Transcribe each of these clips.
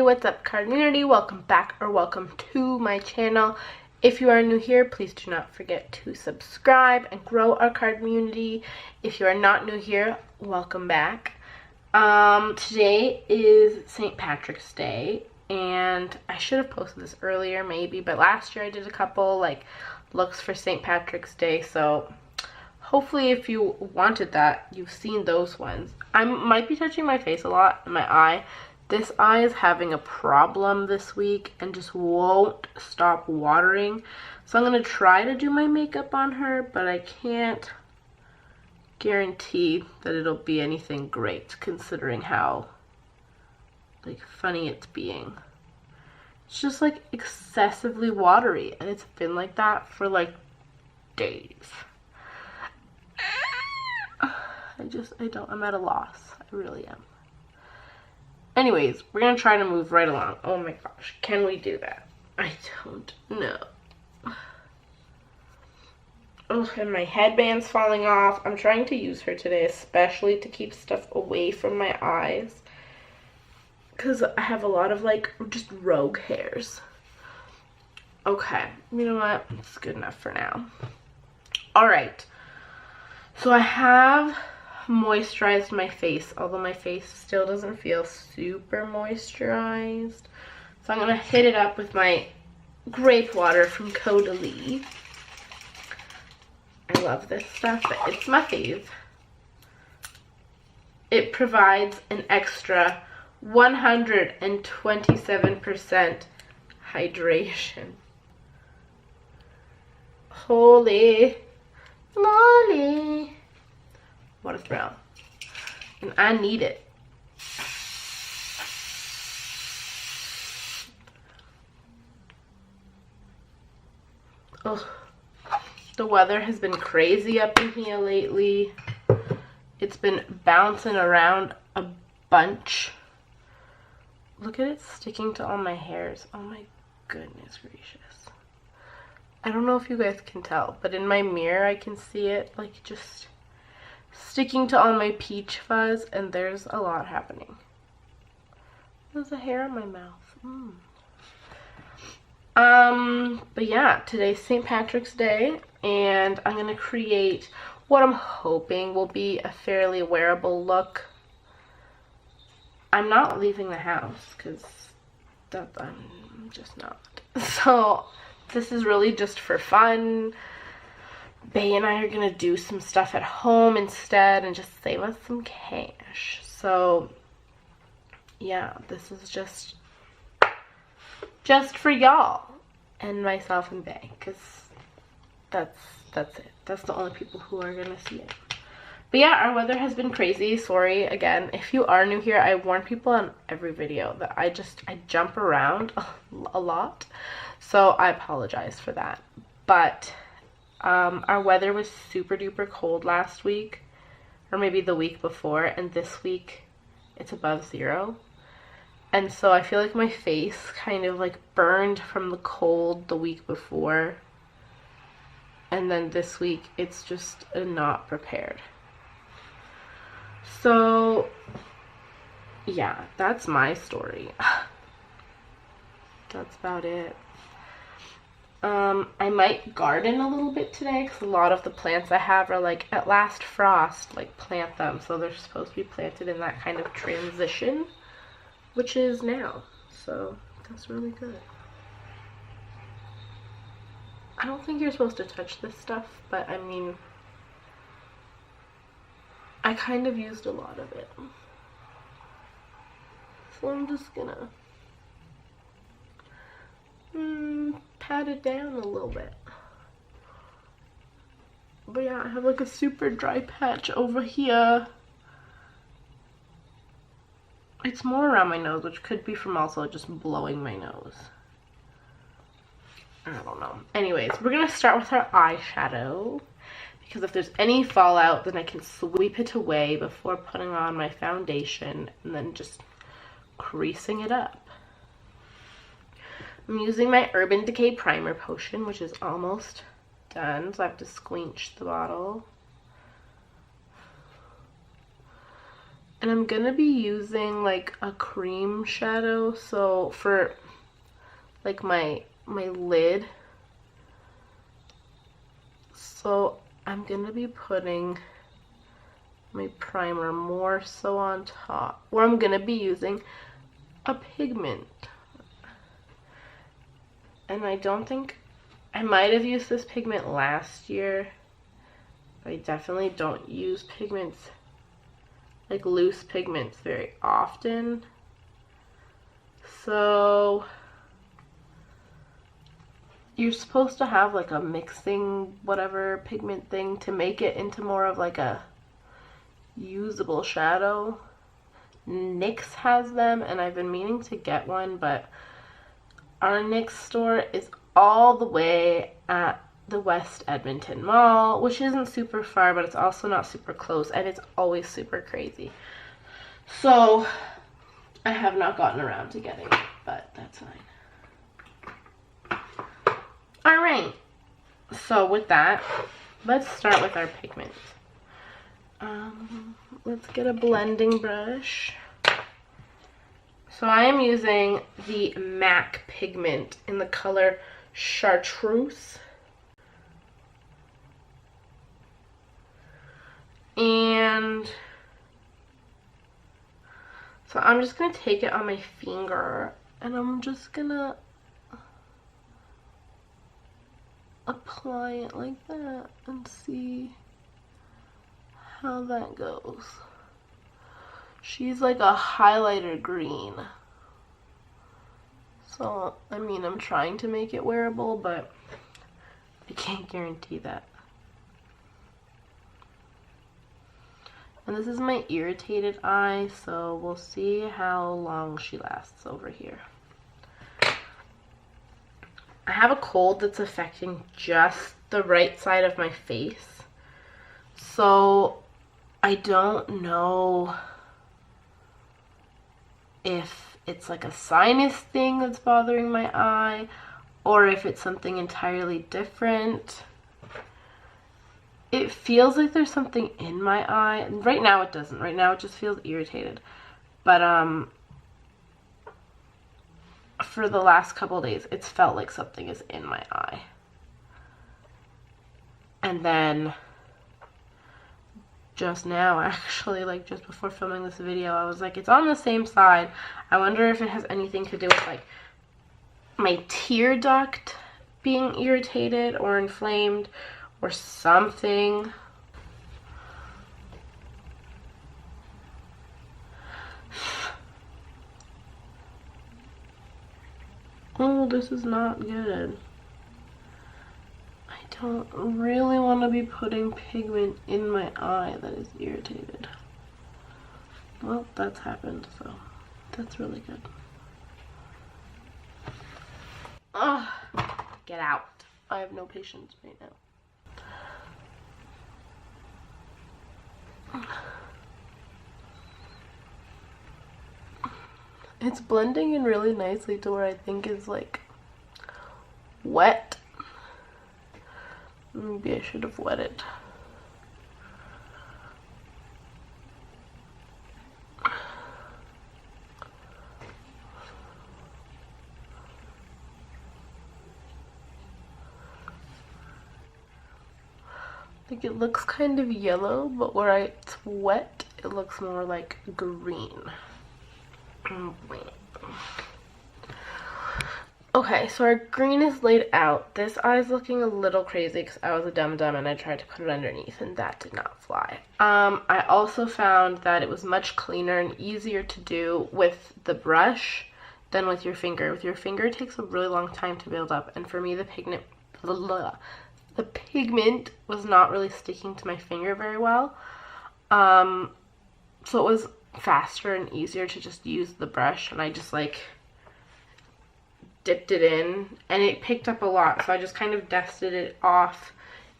what's up, Cardmunity? Welcome back or welcome to my channel. If you are new here, please do not forget to subscribe and grow our Cardmunity. If you are not new here, welcome back. Today is St. Patrick's Day, and I should have posted this earlier maybe, but last year I did a couple like looks for St. Patrick's Day, so hopefully if you wanted that, you've seen those ones. I might be touching my face a lot and my eye. This eye is having a problem this week and just won't stop watering. So I'm going to try to do my makeup on her, but I can't guarantee that it'll be anything great considering how like funny it's being. It's just like excessively watery, and it's been like that for like days. I'm at a loss. I really am. Anyways, we're gonna try to move right along. Oh my gosh, can we do that? I don't know. Oh, and my headband's falling off. I'm trying to use her today, especially to keep stuff away from my eyes, because I have a lot of like just rogue hairs. Okay, you know what? It's good enough for now. Alright, so I have moisturized my face, although my face still doesn't feel super moisturized. So I'm going to hit it up with my grape water from Caudalie. I love this stuff. It's my fave. It provides an extra 127% hydration. Holy moly. What a thrill. And I need it. Oh, the weather has been crazy up in here lately. It's been bouncing around a bunch. Look at it sticking to all my hairs. Oh my goodness gracious. I don't know if you guys can tell, but in my mirror I can see it like just sticking to all my peach fuzz, and there's a lot happening. There's a hair on my mouth. But yeah, today's St. Patrick's Day, and I'm gonna create what I'm hoping will be a fairly wearable look. I'm not leaving the house because I'm just not. So this is really just for fun. Bae and I are gonna do some stuff at home instead and just save us some cash. So yeah, this is just for y'all and myself and Bae, because that's it. That's the only people who are gonna see it. But yeah, our weather has been crazy. Sorry again if you are new here. I warn people on every video that I jump around a lot, so I apologize for that. But our weather was super duper cold last week, or maybe the week before, and this week it's above 0. And so I feel like my face kind of like burned from the cold the week before, and then this week it's just not prepared. So yeah, that's my story. That's about it. I might garden a little bit today because a lot of the plants I have are like at last frost, like plant them, so they're supposed to be planted in that kind of transition, which is now, so that's really good. I don't think you're supposed to touch this stuff, but I mean, I kind of used a lot of it, so I'm just gonna pat it down a little bit. But yeah, I have like a super dry patch over here. It's more around my nose, which could be from also just blowing my nose. I don't know. Anyways, we're gonna start with our eyeshadow, because if there's any fallout, then I can sweep it away before putting on my foundation and then just creasing it up. I'm using my Urban Decay Primer Potion, which is almost done, so I have to squinch the bottle. And I'm gonna be using like a cream shadow, so for like my lid. So I'm gonna be putting my primer more so on top, where I'm gonna be using a pigment. And I don't think, I might have used this pigment last year, but I definitely don't use pigments, like loose pigments, very often. So you're supposed to have like a mixing whatever pigment thing to make it into more of like a usable shadow. NYX has them, and I've been meaning to get one, but our NYX store is all the way at the West Edmonton Mall, which isn't super far, but it's also not super close, and it's always super crazy. So I have not gotten around to getting it, but that's fine. Alright, so with that, let's start with our pigments. Let's get a blending brush. So I am using the MAC pigment in the color Chartreuse. And so I'm just going to take it on my finger, and I'm just going to apply it like that and see how that goes. She's like a highlighter green. So, I mean, I'm trying to make it wearable, but I can't guarantee that. And this is my irritated eye, so we'll see how long she lasts over here. I have a cold that's affecting just the right side of my face. So I don't know if it's like a sinus thing that's bothering my eye, or if it's something entirely different. It feels like there's something in my eye, and right now it doesn't. Right now it just feels irritated. But for the last couple days, it's felt like something is in my eye. And then just now, actually, like just before filming this video, I was like, it's on the same side. I wonder if it has anything to do with like my tear duct being irritated or inflamed or something. Oh, this is not good. I don't really want to be putting pigment in my eye that is irritated. Well, that's happened, so that's really good. Ugh, get out. I have no patience right now. It's blending in really nicely to where I think is like wet. Maybe I should have wet it. Like it looks kind of yellow, but where it's wet, it looks more like green. Okay, so our green is laid out. This eye is looking a little crazy because I was a dum-dum and I tried to put it underneath and that did not fly. I also found that it was much cleaner and easier to do with the brush than with your finger. With your finger, it takes a really long time to build up, and for me, the pigment was not really sticking to my finger very well. So it was faster and easier to just use the brush, and I just like dipped it in and it picked up a lot, so I just kind of dusted it off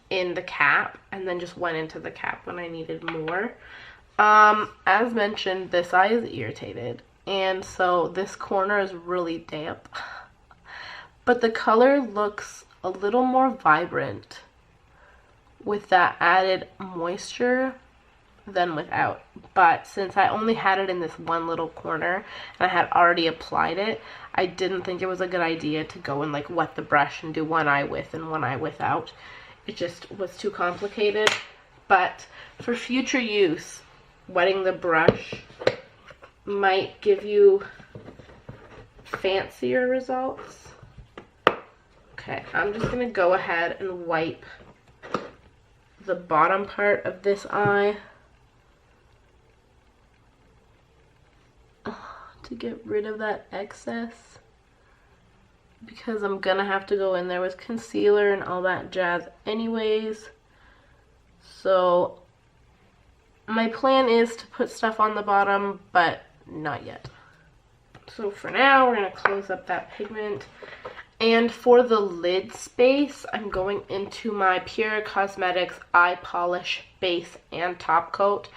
in the cap and then just went into the cap when I needed more. As mentioned, this eye is irritated, and so this corner is really damp, but the color looks a little more vibrant with that added moisture than without. But since I only had it in this one little corner and I had already applied it, I didn't think it was a good idea to go and like wet the brush and do one eye with and one eye without. It just was too complicated. But for future use, wetting the brush might give you fancier results. Okay, I'm just gonna go ahead and wipe the bottom part of this eye to get rid of that excess, because I'm gonna have to go in there with concealer and all that jazz anyways. So my plan is to put stuff on the bottom, but not yet. So for now, we're gonna close up that pigment. And for the lid space, I'm going into my Pure Cosmetics Eye Polish Base and Top Coat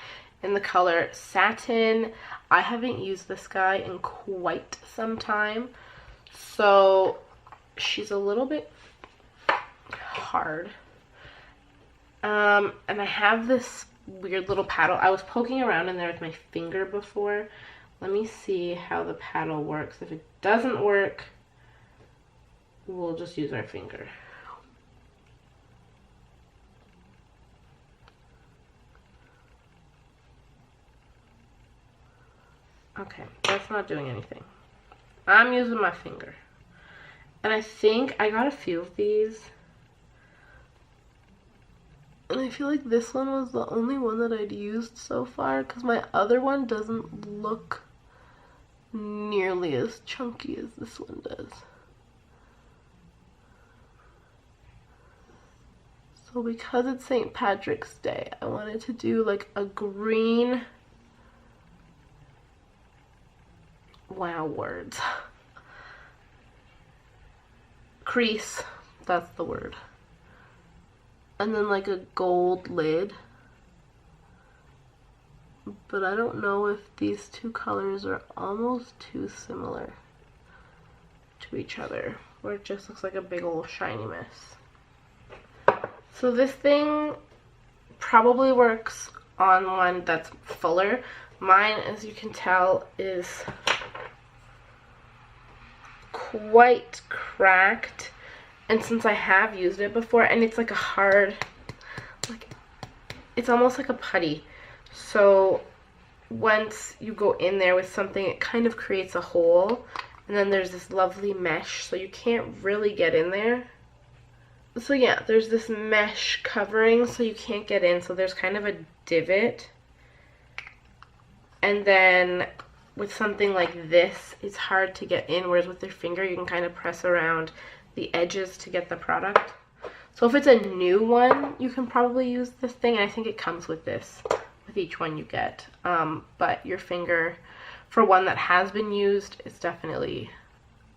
in the color Satin. I haven't used this guy in quite some time, so she's a little bit hard. And I have this weird little paddle. I was poking around in there with my finger before. Let me see how the paddle works. If it doesn't work, we'll just use our finger. Okay, that's not doing anything. I'm using my finger. And I think I got a few of these. And I feel like this one was the only one that I'd used so far, because my other one doesn't look nearly as chunky as this one does. So because it's St. Patrick's Day, I wanted to do like a green, wow, words, crease, that's the word, and then like a gold lid. But I don't know if these two colors are almost too similar to each other, where it just looks like a big old shiny mess. So this thing probably works on one that's fuller. Mine, as you can tell, is quite cracked. And since I have used it before, and it's like a hard, like, it's almost like a putty. So once you go in there with something, it kind of creates a hole. And then there's this lovely mesh, so you can't really get in there. So yeah, there's this mesh covering, so you can't get in, so there's kind of a divot. And then with something like this, it's hard to get in, whereas with your finger, you can kind of press around the edges to get the product. So if it's a new one, you can probably use this thing, and I think it comes with this, with each one you get. But your finger, for one that has been used, is definitely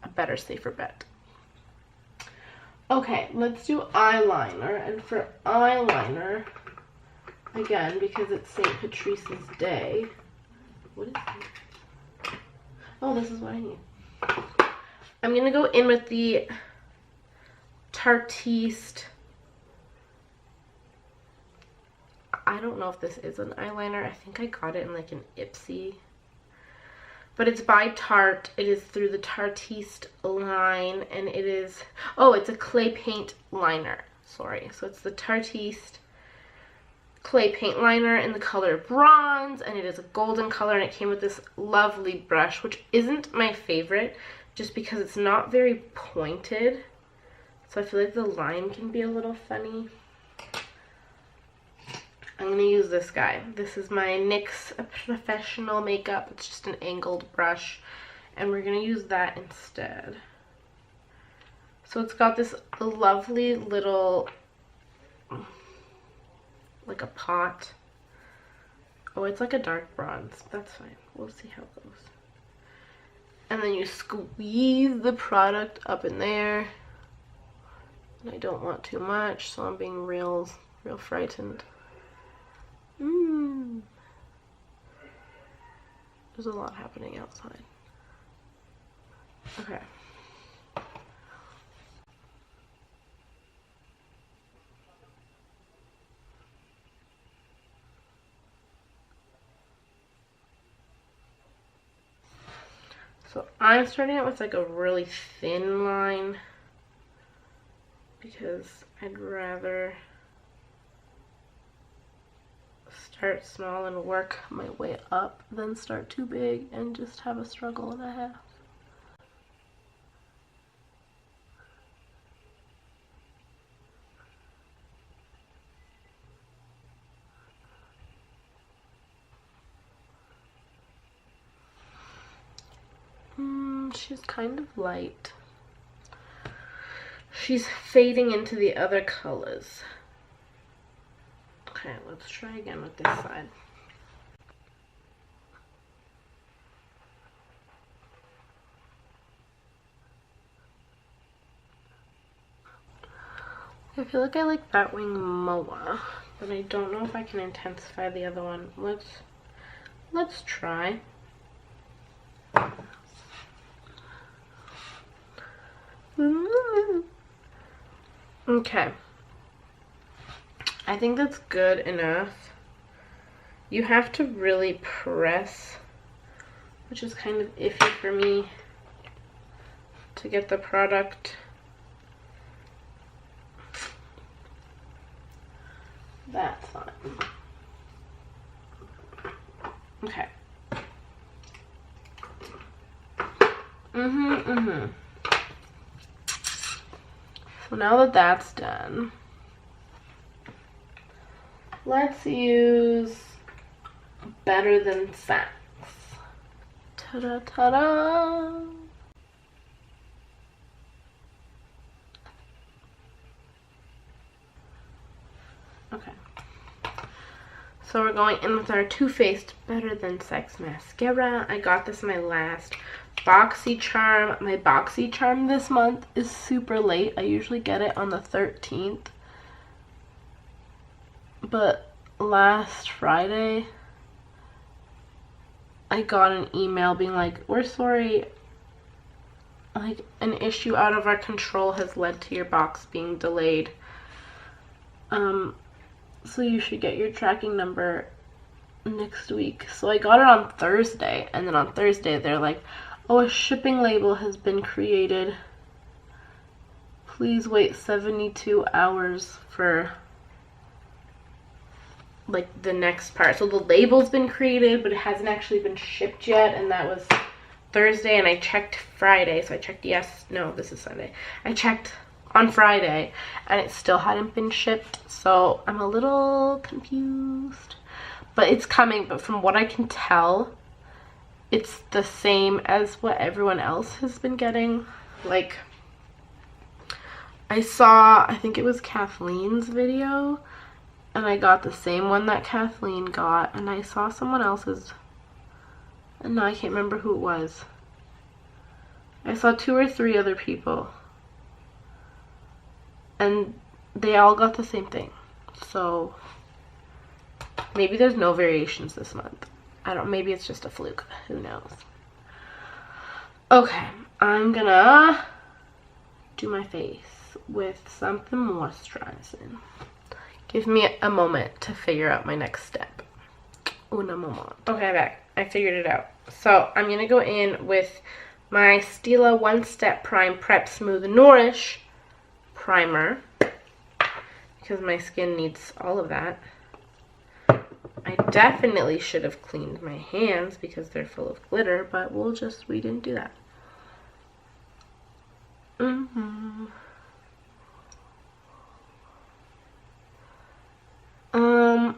a better, safer bet. Okay, let's do eyeliner, and for eyeliner, again, because it's St. Patrice's Day, what is this? Oh, this is what I need. I'm going to go in with the Tartiste, I don't know if this is an eyeliner, I think I got it in like an Ipsy. But it's by Tarte. It is through the Tartiste line, and it is, oh, it's a clay paint liner. Sorry. So it's the Tartiste clay paint liner in the color bronze, and it is a golden color, and it came with this lovely brush, which isn't my favorite, just because it's not very pointed. So I feel like the line can be a little funny. I'm going to use this guy. This is my NYX Professional Makeup. It's just an angled brush, and we're going to use that instead. So it's got this lovely little, like a pot. Oh, it's like a dark bronze. That's fine. We'll see how it goes. And then you squeeze the product up in there. And I don't want too much, so I'm being real frightened. There's a lot happening outside. Okay. So I'm starting out with like a really thin line because I'd rather start small and work my way up than start too big and just have a struggle and a half. She's kind of light. She's fading into the other colors. Okay, let's try again with this side. I feel like I like that wing more, but I don't know if I can intensify the other one. Let's try. Okay. I think that's good enough. You have to really press, which is kind of iffy for me, to get the product that side. Okay. So now that that's done, let's use Better Than Sex. Ta-da, ta-da! Okay. So we're going in with our Too Faced Better Than Sex mascara. I got this in my last BoxyCharm. My BoxyCharm this month is super late. I usually get it on the 13th. But last Friday, I got an email being like, we're sorry, like an issue out of our control has led to your box being delayed. So you should get your tracking number next week. So I got it on Thursday, and then on Thursday they're like, oh, a shipping label has been created. Please wait 72 hours for like the next part. So the label's been created, but it hasn't actually been shipped yet, and that was Thursday, and I checked Friday. So I checked this is Sunday. I checked on Friday, and it still hadn't been shipped, so I'm a little confused. But it's coming, but from what I can tell, it's the same as what everyone else has been getting. Like, I think it was Kathleen's video, and I got the same one that Kathleen got, and I saw someone else's, and now I can't remember who it was. I saw 2 or 3 other people, and they all got the same thing. So maybe there's no variations this month. Maybe it's just a fluke. Who knows? Okay, I'm gonna do my face with something moisturizing. Give me a moment to figure out my next step. Una moment. Okay, I'm back. I figured it out. So I'm gonna go in with my Stila One Step Prime Prep Smooth Nourish primer, because my skin needs all of that. I definitely should have cleaned my hands because they're full of glitter, but we didn't do that.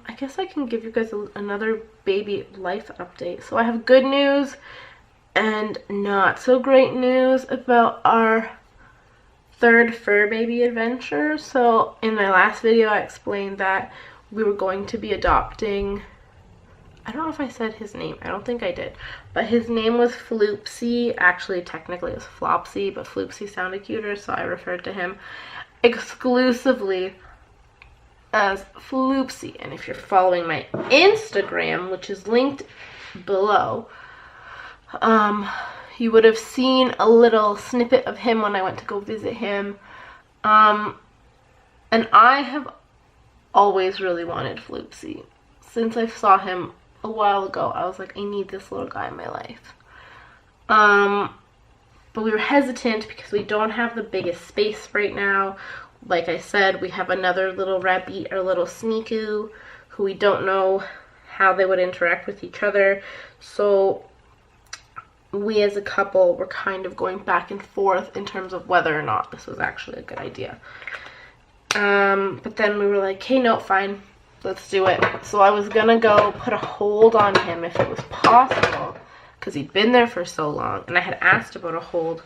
I guess I can give you guys another baby life update. So I have good news and not so great news about our third fur baby adventure. So in my last video I explained that we were going to be adopting, I don't know if I said his name, I don't think I did, but his name was Floopsy. Actually technically it was Flopsy, but Floopsy sounded cuter, so I referred to him exclusively as Floopsy. And if you're following my Instagram, which is linked below, you would have seen a little snippet of him when I went to go visit him. And I have always really wanted Floopsy. Since I saw him a while ago, I was like, I need this little guy in my life. But we were hesitant because we don't have the biggest space right now. Like I said, we have another little rabbit, or little sneaku, who we don't know how they would interact with each other. So we as a couple were kind of going back and forth in terms of whether or not this was actually a good idea. But then we were like, hey, no, fine, let's do it. So I was gonna go put a hold on him if it was possible, because he'd been there for so long, and I had asked about a hold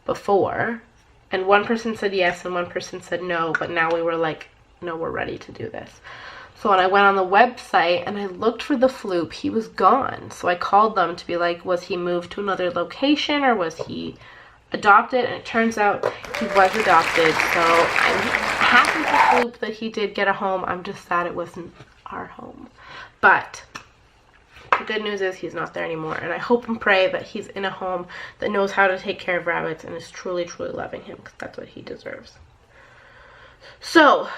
before, and one person said yes and one person said no, but now we were like, no, we're ready to do this. So when I went on the website and I looked for the floop, he was gone. So I called them to be like, was he moved to another location or was he adopted? And it turns out he was adopted. So I'm happy for Floop that he did get a home. I'm just sad it wasn't our home. But the good news is he's not there anymore. And I hope and pray that he's in a home that knows how to take care of rabbits and is truly, truly loving him, because that's what he deserves. So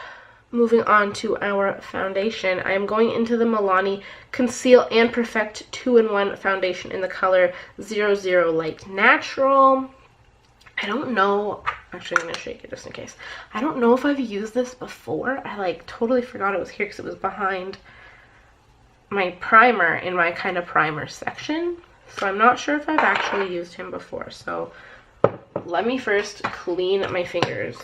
moving on to our foundation, I am going into the Milani Conceal and Perfect 2-in-1 foundation in the color 00 Light Natural. I don't know, actually I'm going to shake it just in case. I don't know if I've used this before. I like totally forgot it was here because it was behind my primer in my kind of primer section. So I'm not sure if I've actually used him before. So let me first clean my fingers.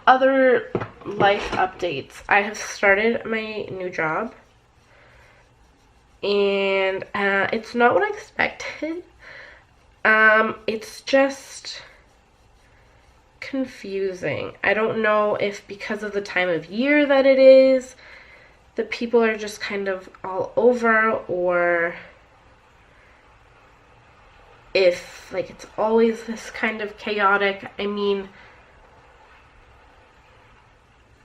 Other life updates. I have started my new job, and it's not what I expected. It's just confusing. I don't know if because of the time of year that it is, the people are just kind of all over, or if like it's always this kind of chaotic. I mean,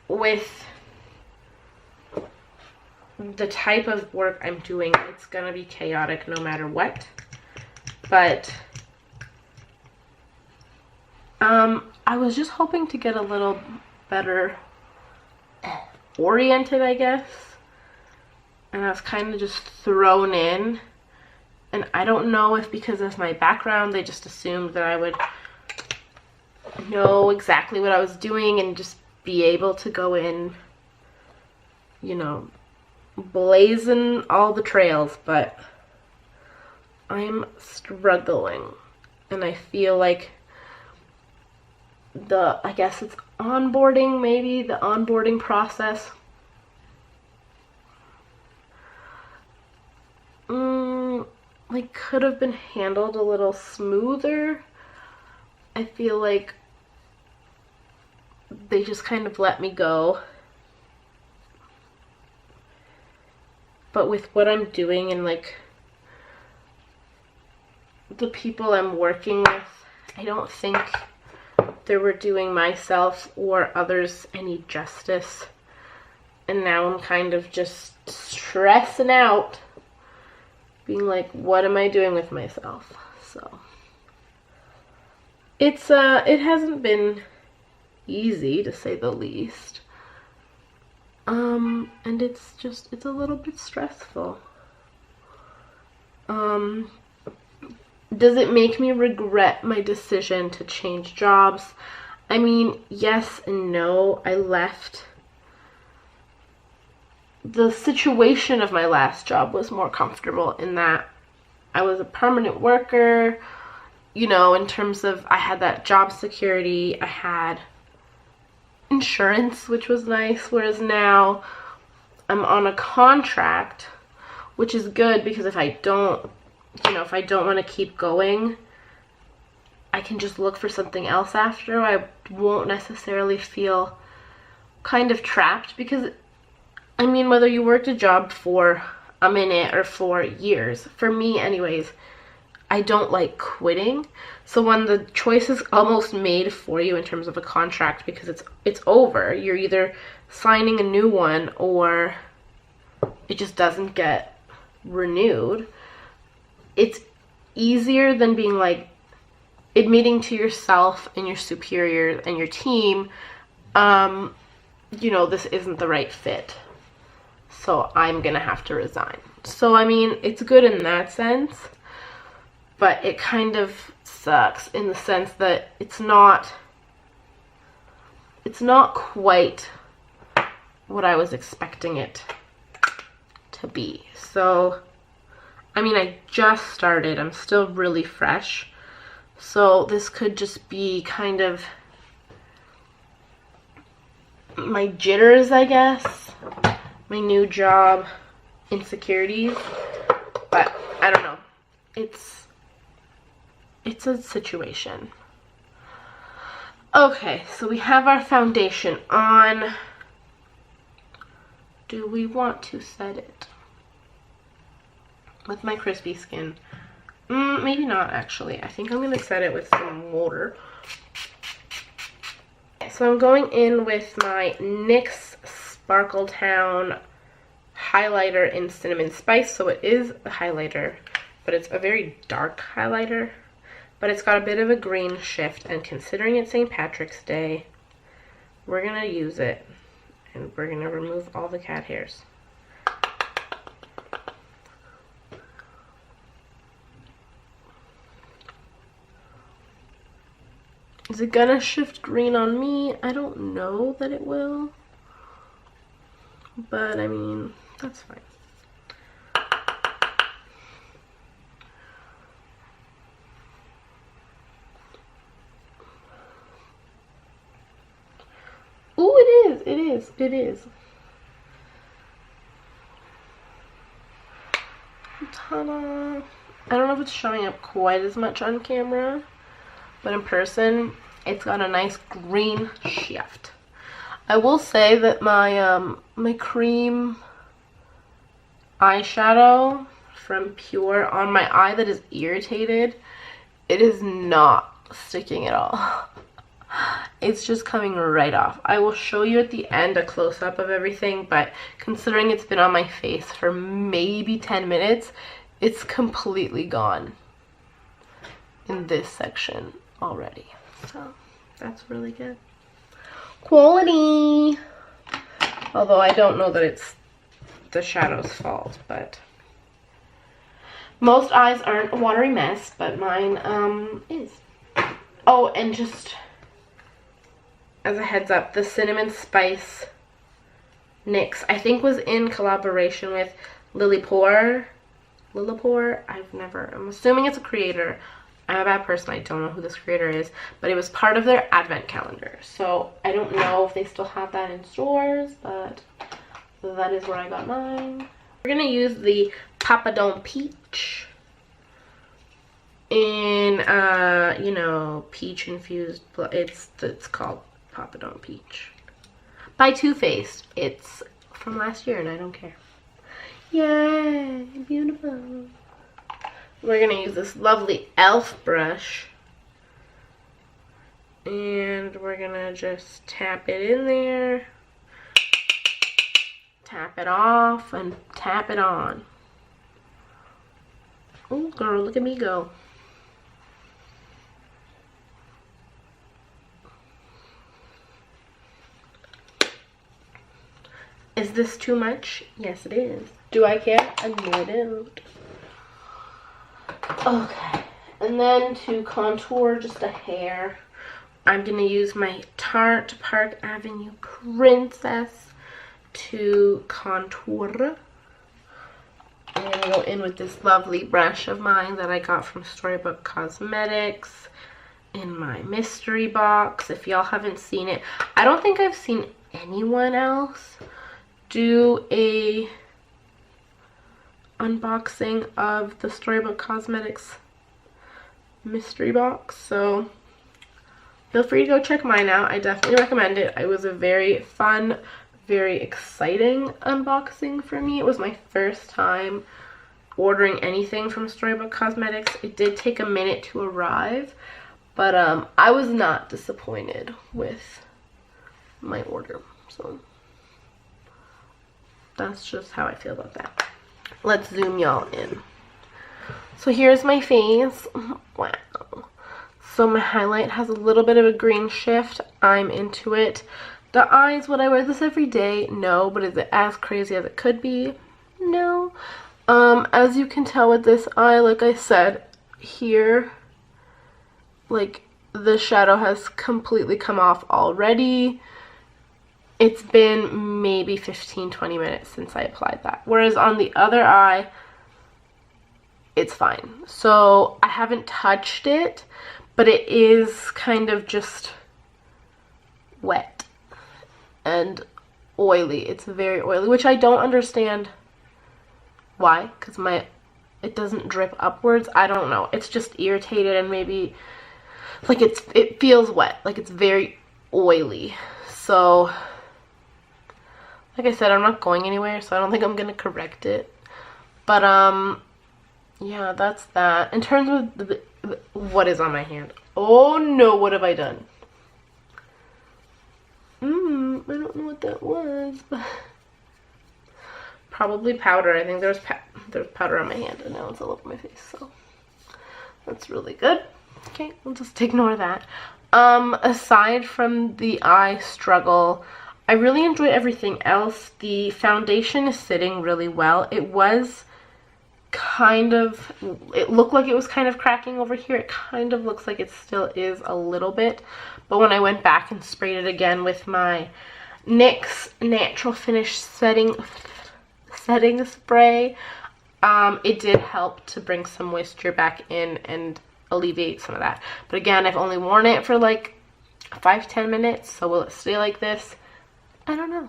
with the type of work I'm doing, it's gonna be chaotic no matter what. But I was just hoping to get a little better oriented, I guess. And I was kind of just thrown in. And I don't know if because of my background, they just assumed that I would know exactly what I was doing and just be able to go in, you know, blazing all the trails. But I'm struggling, and I feel like I guess it's onboarding, maybe the onboarding process like could have been handled a little smoother. I feel like they just kind of let me go. But with what I'm doing and like the people I'm working with, I don't think they were doing myself or others any justice. And now I'm kind of just stressing out, being like, what am I doing with myself? So it hasn't been easy, to say the least. And it's a little bit stressful. Does it make me regret my decision to change jobs? I mean, yes and no. I left. The situation of my last job was more comfortable in that I was a permanent worker, you know, in terms of I had that job security, I had insurance, which was nice, whereas now I'm on a contract, which is good because if I don't want to keep going, I can just look for something else after. I won't necessarily feel kind of trapped because, I mean, whether you worked a job for a minute or for years, for me anyways, I don't like quitting. So when the choice is almost made for you in terms of a contract because it's over, you're either signing a new one or it just doesn't get renewed. It's easier than being like admitting to yourself and your superiors and your team, you know, this isn't the right fit, so I'm gonna have to resign. So I mean, it's good in that sense. but it kind of sucks in the sense that it's not quite what I was expecting it to be. So, I mean, I just started. I'm still really fresh. So this could just be kind of my jitters, I guess. My new job insecurities. But I don't know. It's a situation. Okay, so we have our foundation on. Do we want to set it with my crispy skin? Maybe not, actually. I think I'm going to set it with some water. So I'm going in with my NYX Sparkle Town highlighter in Cinnamon Spice. So it is a highlighter, but it's a very dark highlighter. But it's got a bit of a green shift, and considering it's St. Patrick's Day, we're going to use it. And we're going to remove all the cat hairs. Is it gonna shift green on me? I don't know that it will. But I mean, that's fine. Ooh, it is. Ta-da! I don't know if it's showing up quite as much on camera, but in person, it's got a nice green shift. I will say that my my cream eyeshadow from Pure on my eye that is irritated, it is not sticking at all. It's just coming right off. I will show you at the end a close-up of everything, but considering it's been on my face for maybe 10 minutes, it's completely gone in this section already. So that's really good. Quality! Although I don't know that it's the shadow's fault, but most eyes aren't a watery mess, but mine is. Oh, and just as a heads up, the Cinnamon Spice NYX, I think, was in collaboration with Lillipore. I'm assuming it's a creator. I'm a bad person, I don't know who this creator is, but it was part of their advent calendar. So I don't know if they still have that in stores, but that is where I got mine. We're gonna use the Papadon Peach in you know, peach infused, it's called Papadon Peach by Too Faced. It's from last year and I don't care. Yay, beautiful. We're gonna use this lovely e.l.f. brush and we're gonna just tap it in there, tap it off, and tap it on. Oh girl, look at me go. Is this too much? Yes, it is. Do I care? I know I don't. Okay, and then to contour just a hair, I'm going to use my Tarte Park Avenue Princess to contour. I'm going to go in with this lovely brush of mine that I got from Storybook Cosmetics in my mystery box. If y'all haven't seen it, I don't think I've seen anyone else do a unboxing of the Storybook Cosmetics mystery box, so feel free to go check mine out. I definitely recommend it. It was a very fun, very exciting unboxing for me. It was my first time ordering anything from Storybook Cosmetics. It did take a minute to arrive, but I was not disappointed with my order, so that's just how I feel about that. Let's zoom y'all in. So here's my face. Wow. So my highlight has a little bit of a green shift. I'm into it. The eyes, would I wear this every day? No. But is it as crazy as it could be? No. As you can tell with this eye, like I said, here, like the shadow has completely come off already. It's been maybe 15-20 minutes since I applied that. Whereas on the other eye, it's fine. So I haven't touched it, but it is kind of just wet and oily. It's very oily, which I don't understand why, because it doesn't drip upwards. I don't know. It's just irritated, and maybe like it feels wet, like it's very oily. So like I said, I'm not going anywhere, so I don't think I'm gonna correct it. But yeah, that's that. In terms of what is on my hand, oh no, what have I done? I don't know what that was, but probably powder. I think there's powder on my hand, and now it's all over my face, so that's really good. Okay, we'll just ignore that. Aside from the eye struggle, I really enjoyed everything else. The foundation is sitting really well. It was kind of, it looked like it was kind of cracking over here. It kind of looks like it still is a little bit, but when I went back and sprayed it again with my NYX Natural Finish setting spray, it did help to bring some moisture back in and alleviate some of that. But again, I've only worn it for like 5-10 minutes, so will it stay like this? I don't know.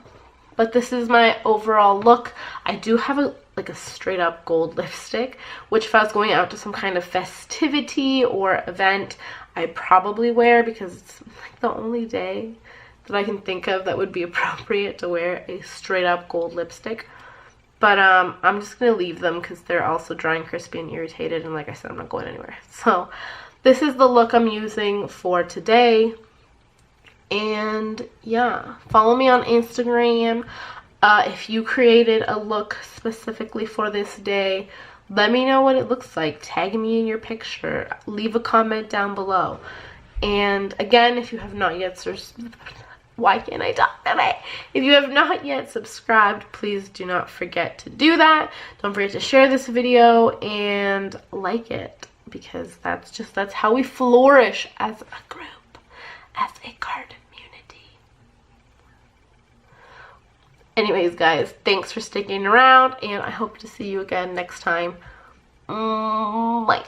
But this is my overall look. I do have a straight up gold lipstick, which if I was going out to some kind of festivity or event, I'd probably wear, because it's like the only day that I can think of that would be appropriate to wear a straight up gold lipstick. But I'm just gonna leave them because they're also dry and crispy and irritated, and like I said, I'm not going anywhere. So this is the look I'm using for today. And yeah, follow me on Instagram. If you created a look specifically for this day, let me know what it looks like. Tag me in your picture. Leave a comment down below. And again, if you have not yet why can't I talk today? If you have not yet subscribed, please do not forget to do that. Don't forget to share this video and like it, because that's how we flourish as a group, as a card community. Anyways, guys, thanks for sticking around, and I hope to see you again next time. Bye.